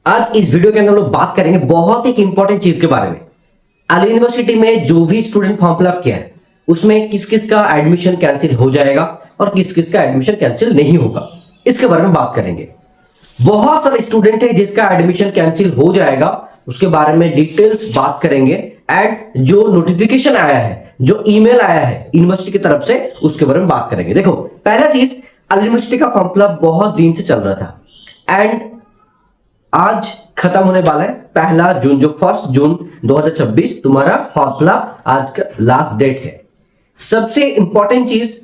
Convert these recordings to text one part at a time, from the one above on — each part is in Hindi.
आज इस वीडियो के अंदर हम लोग बात करेंगे बहुत एक इंपॉर्टेंट चीज के बारे में। अली यूनिवर्सिटी में जो भी स्टूडेंट फॉर्म फिलअप किया है उसमें किस किस का एडमिशन कैंसिल हो जाएगा और किस किस का एडमिशन कैंसिल नहीं होगा, इसके बारे में बात करेंगे। बहुत सारे स्टूडेंट है जिसका एडमिशन कैंसिल हो जाएगा, उसके बारे में डिटेल्स बात करेंगे। एंड जो नोटिफिकेशन आया है, जो ईमेल आया है यूनिवर्सिटी की तरफ से, उसके बारे में बात करेंगे। देखो, पहला चीज, अली यूनिवर्सिटी का फॉर्म फिलअप बहुत दिन से चल रहा था एंड आज खत्म होने वाला है 1 जून, जो 1 जून 2026 तुम्हारा फॉर्म फिलअप आज का लास्ट डेट है। सबसे इंपॉर्टेंट चीज,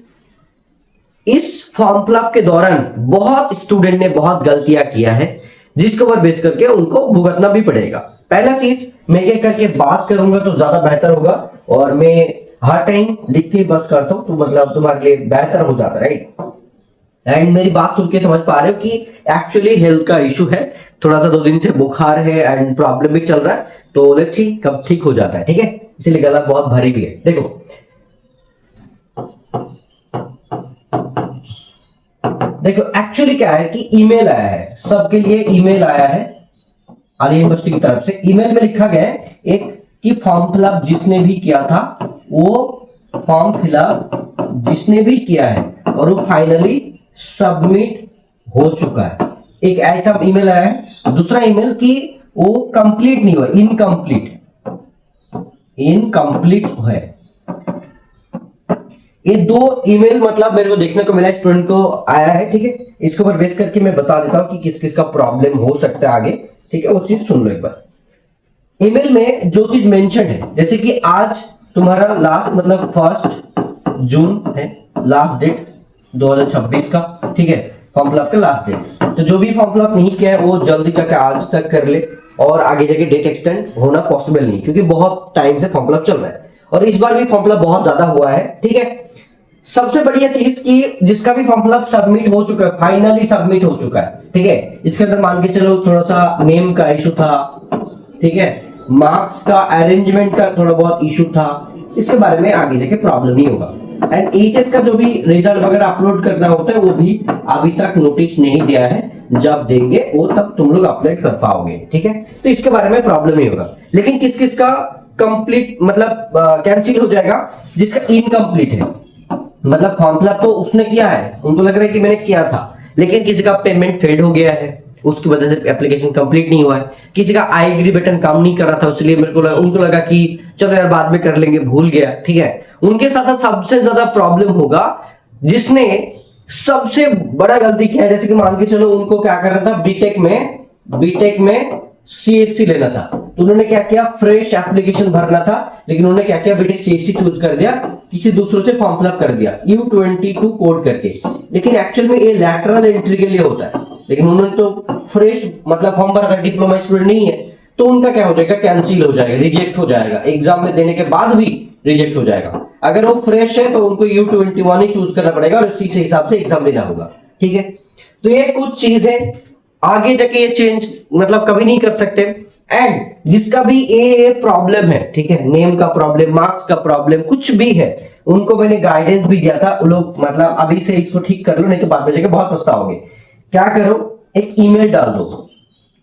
इस फॉर्म फिलअप के दौरान बहुत स्टूडेंट ने बहुत गलतियां किया है जिसके ऊपर बेस करके उनको भुगतना भी पड़ेगा। पहला चीज, मैं क्या करके बात करूंगा तो ज्यादा बेहतर होगा, और मैं हर टाइम लिख के बात करता हूं तो मतलब तुम्हारे लिए बेहतर हो जाता है, राइट। एंड मेरी बात सुन के समझ पा रहे हो कि एक्चुअली हेल्थ का इशू है, थोड़ा सा 2 दिन से बुखार है एंड प्रॉब्लम भी चल रहा है, तो लेट्स सी कब ठीक हो जाता है, ठीक है। इसलिए गला बहुत भारी भी है। देखो एक्चुअली क्या है कि ईमेल आया है, सबके लिए ईमेल आया है अली यूनिवर्सिटी की तरफ से। ईमेल में लिखा गया है एक कि फॉर्म फिलअप जिसने भी किया था, वो फॉर्म फिलअप जिसने भी किया है और वो फाइनली सबमिट हो चुका है, एक ऐसा ईमेल आया है। दूसरा ईमेल कि वो कंप्लीट नहीं हुआ, इनकम्प्लीट है। ये 2 ईमेल मतलब मेरे को देखने को मिला, स्टूडेंट को आया है, ठीक है। इसके ऊपर बेस करके मैं बता देता हूं कि किस किस का प्रॉब्लम हो सकता है आगे, ठीक है। वो चीज सुन लो एक बार। ईमेल में जो चीज मेंशन है, जैसे कि आज तुम्हारा लास्ट मतलब 1 जून है लास्ट डेट 2026 का, ठीक है, फॉर्म फिलअप का लास्ट डेट। तो जो भी फॉर्म फिलअप नहीं किया है वो जल्दी जाके आज तक कर ले, और आगे जाके डेट एक्सटेंड होना पॉसिबल नहीं, क्योंकि बहुत टाइम से फॉर्म फिलअप चल रहा है और इस बार भी फॉर्म फिलअप बहुत ज्यादा हुआ है, ठीक है। सबसे बढ़िया चीज कि जिसका भी फॉर्म फिलअप सबमिट हो चुका है, फाइनली सबमिट हो चुका है, ठीक है। इसके अंदर मान के चलो थोड़ा सा नेम का इशू था, ठीक है, मार्क्स का अरेंजमेंट का थोड़ा बहुत इशू था, इसके बारे में आगे जाके प्रॉब्लम नहीं होगा। एंड एचएस का जो भी रिजल्ट वगैरह अपलोड करना होता है वो भी अभी तक नोटिस नहीं दिया है, जब देंगे वो तब तुम लोग अपलोड कर पाओगे, ठीक है। तो इसके बारे में प्रॉब्लम नहीं होगा। लेकिन किस किस का कंप्लीट मतलब कैंसिल हो जाएगा, जिसका इनकम्प्लीट है, मतलब फॉर्म फिलअप तो उसने किया है, उनको लग रहा है कि मैंने किया था, लेकिन किसी का पेमेंट फेल्ड हो गया है, उसकी वजह से एप्लीकेशन कंप्लीट नहीं हुआ है। किसी का आई एग्री बटन काम नहीं कर रहा था, इसलिए उनको लगा कि चलो यार बाद में कर लेंगे, भूल गया, ठीक है। उनके साथ साथ सबसे ज्यादा प्रॉब्लम होगा जिसने सबसे बड़ा गलती किया है, जैसे कि मान के चलो उनको क्या करना था, बीटेक में सीएससी लेना था, तो उन्होंने क्या किया, फ्रेश एप्लीकेशन भरना था, लेकिन उन्होंने क्या किया, बीटेक सीएससी चूज कर दिया, किसी दूसरों से फॉर्म फिलअप कर दिया U22 कोड करके। लेकिन एक्चुअल में ये लैटरल एंट्री के लिए होता है, लेकिन उन्होंने तो फ्रेश मतलब फॉर्म भरा था, डिप्लोमा स्टूडेंट नहीं है, तो उनका क्या हो जाएगा, कैंसिल हो जाएगा, रिजेक्ट हो जाएगा, एग्जाम में देने के बाद भी रिजेक्ट हो जाएगा। अगर वो फ्रेश है तो उनको U21 ही चूज करना पड़ेगा और उसी से हिसाब से एग्जाम देना होगा, ठीक है। तो ये कुछ चीजें आगे जाके ये चेंज मतलब कभी नहीं कर सकते। एंड जिसका भी ये प्रॉब्लम है, ठीक है, नेम का प्रॉब्लम, मार्क्स का प्रॉब्लम, कुछ भी है, उनको मैंने गाइडेंस भी दिया था, वो लोग मतलब अभी से इसको ठीक कर लो, नहीं तो बाद में जाके बहुत पछताओगे। क्या करो, एक ईमेल डाल दो।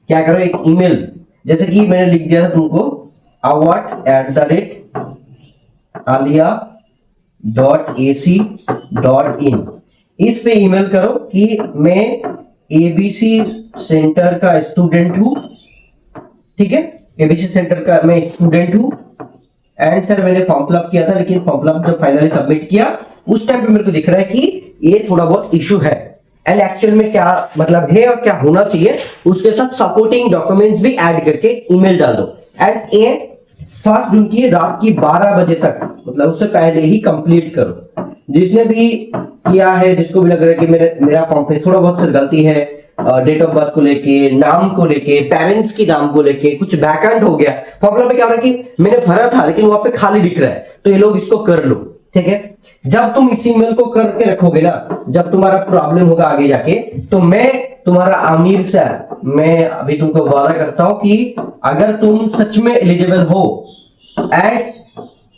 क्या करो, एक ईमेल, जैसे कि मैंने लिख दिया था तुमको, award@alia.ac.in, इस पे ईमेल करो कि मैं एबीसी सेंटर का स्टूडेंट हूं, ठीक है, एबीसी सेंटर का मैं स्टूडेंट हूं, एंड सर मैंने फॉर्म फिलअप किया था, लेकिन फॉर्म फिलअप जब फाइनली सबमिट किया उस टाइम पे मेरे को दिख रहा है कि ये थोड़ा बहुत इशू है, एंड एक्चुअल में क्या मतलब है और क्या होना चाहिए, उसके साथ सपोर्टिंग डॉक्यूमेंट्स भी ऐड करके ईमेल डाल दो। एंड ये 1 जून की रात की 12 बजे तक, मतलब उससे पहले ही कंप्लीट करो। जिसने भी किया है, जिसको भी लग रहा है कि मेरा फॉर्म पे थोड़ा बहुत गलती है, डेट ऑफ बर्थ को लेके, नाम को लेके, पेरेंट्स की नाम को लेके, कुछ बैकएंड हो गया, फॉर्मूला पे क्या हो रहा है कि मैंने भरा था लेकिन वहां पे खाली दिख रहा है, तो ये लोग इसको कर लो, ठीक है। जब तुम इस ईमेल को करके रखोगे ना, जब तुम्हारा प्रॉब्लम होगा आगे जाके, तो मैं तुम्हारा आमिर सर, मैं अभी तुमको वादा करता हूं कि अगर तुम सच में एलिजिबल हो एंड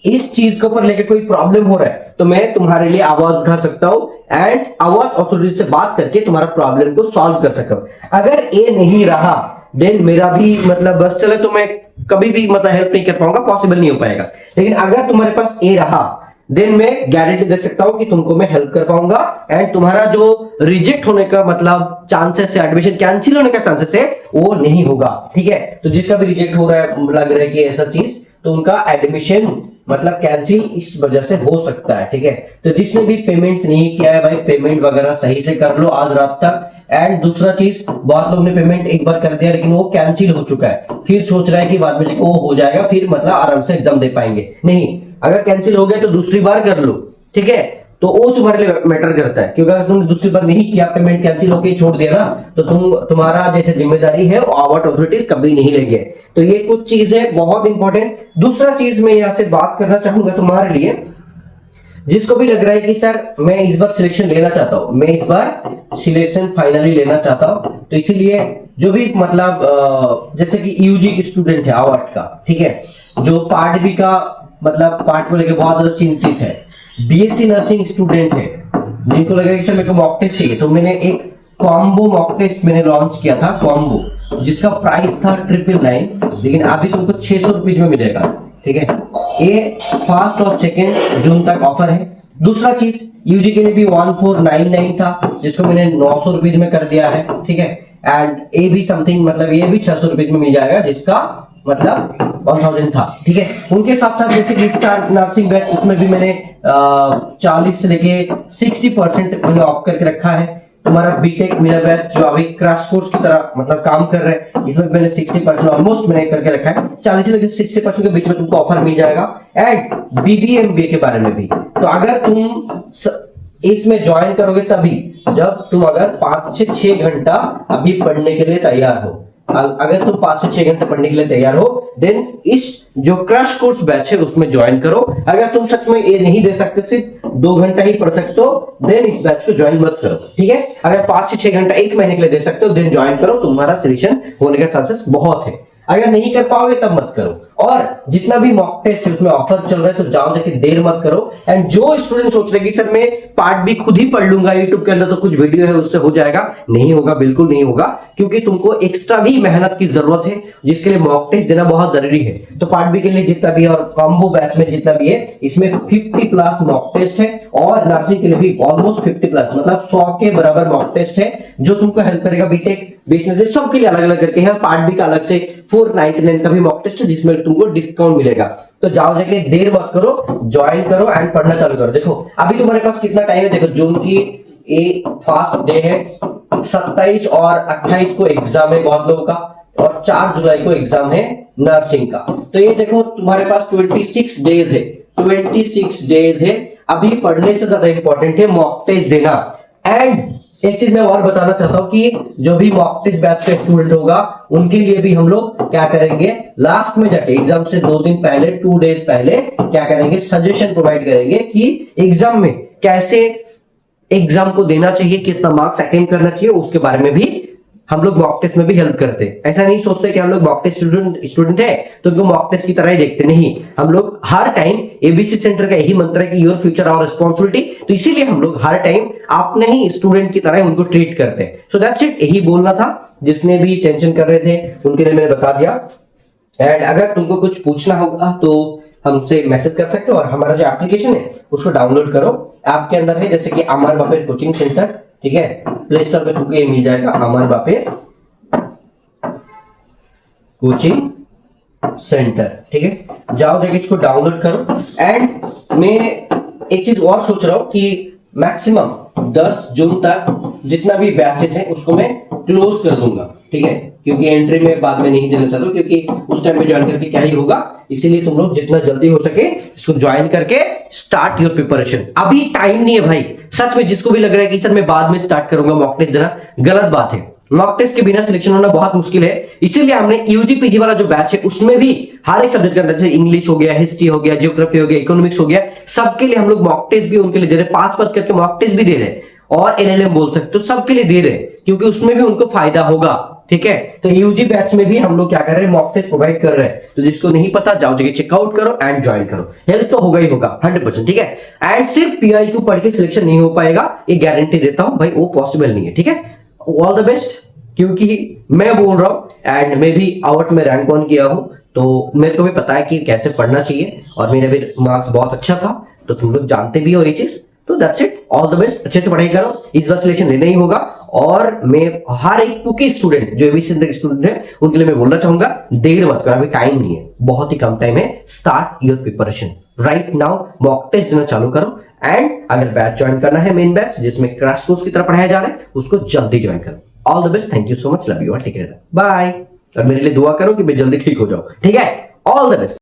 इस चीज के ऊपर लेके कोई प्रॉब्लम हो रहा है, तो मैं तुम्हारे लिए आवाज उठा सकता हूं एंड अवार्ड अथॉरिटी से बात करके तुम्हारा प्रॉब्लम को सॉल्व कर सकता हूं। अगर ये नहीं रहा देन मेरा भी मतलब बस चले तो मैं कभी भी मतलब हेल्प नहीं कर पाऊंगा, पॉसिबल नहीं हो पाएगा। लेकिन अगर तुम्हारे पास ए रहा देन मैं गारंटी दे सकता हूं कि तुमको मैं हेल्प कर पाऊंगा, एंड तुम्हारा जो रिजेक्ट होने का मतलब चांसेस है, एडमिशन कैंसिल होने का चांसेस है, वो नहीं होगा। ठीक है, तो जिसका भी रिजेक्ट हो रहा है, लग रहा है कि ऐसा चीज, तो उनका एडमिशन मतलब कैंसिल इस वजह से हो सकता है। ठीक है, तो जिसने भी पेमेंट नहीं किया है भाई, पेमेंट वगैरह सही से कर लो आज रात तक। एंड दूसरा चीज, बहुत लोग ने पेमेंट एक बार कर दिया लेकिन वो कैंसिल हो चुका है, फिर सोच रहा है कि बाद में वो हो जाएगा, फिर मतलब आराम से एग्जाम दे पाएंगे। नहीं, अगर कैंसिल हो गया तो दूसरी बार कर लो। ठीक है, तो वो तुम्हारे लिए मैटर करता है, क्योंकि अगर तुमने दूसरी बार नहीं किया, पेमेंट कैंसिल होकर छोड़ दिया ना, तो तुम्हारा जैसे जिम्मेदारी है वो आवर अथॉरिटीज कभी नहीं लेंगे। तो ये कुछ चीज है बहुत इंपॉर्टेंट। दूसरा चीज मैं यहाँ से बात करना चाहूंगा तुम्हारे लिए, जिसको भी लग रहा है कि सर मैं इस बार सिलेक्शन लेना चाहता हूं, मैं इस बार सिलेक्शन फाइनली लेना चाहता हूं, तो इसीलिए जो भी मतलब जैसे कि यूजी की स्टूडेंट है आवर्ट का, ठीक है, जो पार्ट बी का मतलब पार्ट को लेकर बहुत ज्यादा चिंतित है, बीएससी नर्सिंग स्टूडेंट है, जिनको लग रहा है कि सर मेरे को मॉक टेस्ट चाहिए, तो मैंने एक कॉम्बो मॉक टेस्ट मैंने लॉन्च किया था, कॉम्बो, जिसका प्राइस था 999, लेकिन अभी तुमको 600 रुपीज में मिलेगा। ठीक है, ये 1 और 2 जून तक ऑफर है। दूसरा चीज, यूजी के लिए भी 1499 था, जिसको मैंने 900 रुपीज में कर दिया है। ठीक है, एंड ए भी समथिंग मतलब ये भी 600 रुपीज में मिल जाएगा, जिसका मतलब 1000 था। ठीक है, उनके साथ साथ जैसे स्टार नर्सिंग बैच, उसमें भी मैंने 40 से लेके 60% मैंने ऑफ करके रखा है। तुम्हारा बीटेक मेरा बैच जो अभी क्रैश कोर्स की तरह मतलब काम कर रहे हैं, इसमें मैंने 60% ऑलमोस्ट मैंने करके रखा है, 40 से लेकर 60% के बीच में तुमको ऑफर मिल जाएगा। एंड बीबीए एमबीए के बारे में भी, तो अगर तुम इसमें ज्वाइन करोगे तभी जब तुम अगर 5 से 6 घंटा अभी पढ़ने के लिए तैयार हो। अगर तुम 5 से 6 घंटे पढ़ने के लिए तैयार हो, देन इस जो क्रैश कोर्स बैच है उसमें ज्वाइन करो। अगर तुम सच में ये नहीं दे सकते, सिर्फ 2 घंटा ही पढ़ सकते हो, देन इस बैच को ज्वाइन मत करो। ठीक है, अगर 5 से 6 घंटा 1 महीने के लिए दे सकते हो, देन ज्वाइन करो, तुम्हारा सिलेक्शन होने का चांसेस बहुत है। अगर नहीं कर पाओगे तब मत करो। और जितना भी मॉक टेस्ट है उसमें ऑफर चल रहा है, तो जाओ जाके देर मत करो। एंड जो स्टूडेंट सोच रहे कि सर मैं पार्ट भी खुद ही पढ़ लूंगा, यूट्यूब के अंदर तो कुछ वीडियो है उससे हो जाएगा, नहीं होगा, बिल्कुल नहीं होगा, क्योंकि तुमको एक्स्ट्रा भी मेहनत की जरूरत है, जिसके लिए मॉक टेस्ट देना बहुत जरूरी है। तो पार्ट बी के लिए जितना भी और कॉम्बो बैच में जितना भी है, इसमें 50+ मॉक टेस्ट है, और नर्सिंग के लिए भी ऑलमोस्ट 50+ मतलब 100 के बराबर मॉक टेस्ट है, जो तुमको हेल्प करेगा। बीटेक बिजनेस सबके लिए अलग अलग करके है, पार्ट बी का अलग से 499 का भी मॉक टेस्ट है, जिसमें तुमको डिस्काउंट मिलेगा। तो जाओ जाके देर मत करो, ज्वाइन करो एंड पढ़ना चालू करो। देखो अभी तुम्हारे पास कितना टाइम है, देखो जून की एक फास्ट डे है, 27 और 28 को एग्जाम है बहुत लोगों का, और 4 जुलाई को एग्जाम है नर्सिंग का। तो ये देखो तुम्हारे पास 26 डेज है, 26 डेज है। अभी पढ़ने से ज्यादा इंपॉर्टेंट है मॉक टेस्ट देना। एंड एक चीज मैं और बताना चाहता हूं कि जो भी मॉक टेस्ट बैच का स्टूडेंट होगा, उनके लिए भी हम लोग क्या करेंगे, लास्ट में जाके एग्जाम से 2 दिन पहले, 2 डेज पहले क्या करेंगे, सजेशन प्रोवाइड करेंगे कि एग्जाम में कैसे एग्जाम को देना चाहिए, कितना मार्क्स अटेम्प्ट करना चाहिए, उसके बारे में भी हम लोग मॉक टेस्ट में भी हेल्प करते हैं। ऐसा नहीं सोचते कि हम लोग मॉक टेस्ट स्टूडेंट है तो उनको मॉक टेस्ट की तरह ही देखते, नहीं, हम लोग हर टाइम, एबीसी सेंटर का यही मंत्र है कि योर फ्यूचर आवर रिस्पॉन्सिबिलिटी, तो इसीलिए हम लोग हर टाइम अपने ही स्टूडेंट की तरह उनको ट्रीट करते हैं। सो दैट्स इट, यही बोलना था। जिसने भी टेंशन कर रहे थे उनके लिए मैंने बता दिया। एंड अगर तुमको कुछ पूछना होगा तो हमसे मैसेज कर सकते हो, और हमारा जो एप्लीकेशन है उसको डाउनलोड करो। ऐप के अंदर है जैसे कि अमर बापेर कोचिंग सेंटर, ठीक है, प्ले स्टोर पे तुमको ये मिल जाएगा, अमर बापेर कोचिंग सेंटर। ठीक है, जाओ जाके इसको डाउनलोड करो। एंड मैं एक चीज और सोच रहा हूं कि मैक्सिमम 10 जून तक जितना भी बैचेस हैं उसको मैं क्लोज कर दूंगा। ठीक है, क्योंकि एंट्री में बाद में नहीं देना चाहता हूं, क्योंकि उस टाइम पे ज्वाइन करके क्या ही होगा, इसीलिए तुम लोग जितना जल्दी हो सके इसको ज्वाइन करके स्टार्ट योर प्रिपरेशन। अभी टाइम नहीं है भाई, सच में। जिसको भी लग रहा है कि सर मैं बाद में स्टार्ट करूंगा मॉक टेस्ट देना, गलत बात है। मॉक टेस्ट के बिना सिलेक्शन होना बहुत मुश्किल है, इसीलिए हमने यूजी पीजी वाला जो बैच है उसमें भी हर एक सब्जेक्ट का, जैसे इंग्लिश हो गया, हिस्ट्री हो गया, ज्योग्राफी हो गया, इकोनॉमिक्स हो गया, सबके लिए हम लोग मॉक टेस्ट भी उनके लिए दे रहे, 5 करके मॉक टेस्ट भी दे रहे, और एलएलएम बोल सकते हो, सबके लिए दे रहे, क्योंकि उसमें भी उनको फायदा होगा। ठीक है, तो यूजी बैच में भी हम लोग क्या कर रहे हैं, मॉक टेस्ट प्रोवाइड कर रहे हैं। तो जिसको नहीं पता जाओ जगह चेकआउट करो एंड ज्वाइन करो, हेल्प तो होगा ही होगा 100%। ठीक है, एंड सिर्फ पीआईक्यू पढ़ के सिलेक्शन नहीं हो पाएगा, ये गारंटी देता हूं भाई, वो पॉसिबल नहीं है। ठीक है, ऑल द बेस्ट। क्योंकि मैं बोल रहा हूं एंड मैं भी आउट में रैंक ऑन किया हूं, तो मेरे को भी पता है कि कैसे पढ़ना चाहिए और मेरा भी मार्क्स बहुत अच्छा था, तो तुम लोग जानते भी हो ये चीज। तो that's it, all the best, अच्छे से पढ़ाई करो, इस बार सिलेक्शन लेना ही होगा। और मैं हर एक कुकी स्टूडेंट जो एबीसी स्टूडेंट है उनके लिए मैं बोलना चाहूंगा, देर मत करो, अभी टाइम नहीं है, बहुत ही कम टाइम है। Start your preparation right now, mock test देना चालू करो। एंड अगर बैच ज्वाइन करना है, मेन बैच जिसमें क्रैश कोर्स की तरह पढ़ाया जा रहा है, उसको जल्दी ज्वाइन करो। All the best, thank you so much, love you all, take care, bye. और मेरे लिए दुआ करो कि मैं जल्दी ठीक हो जाऊं, ठीक है? All the best.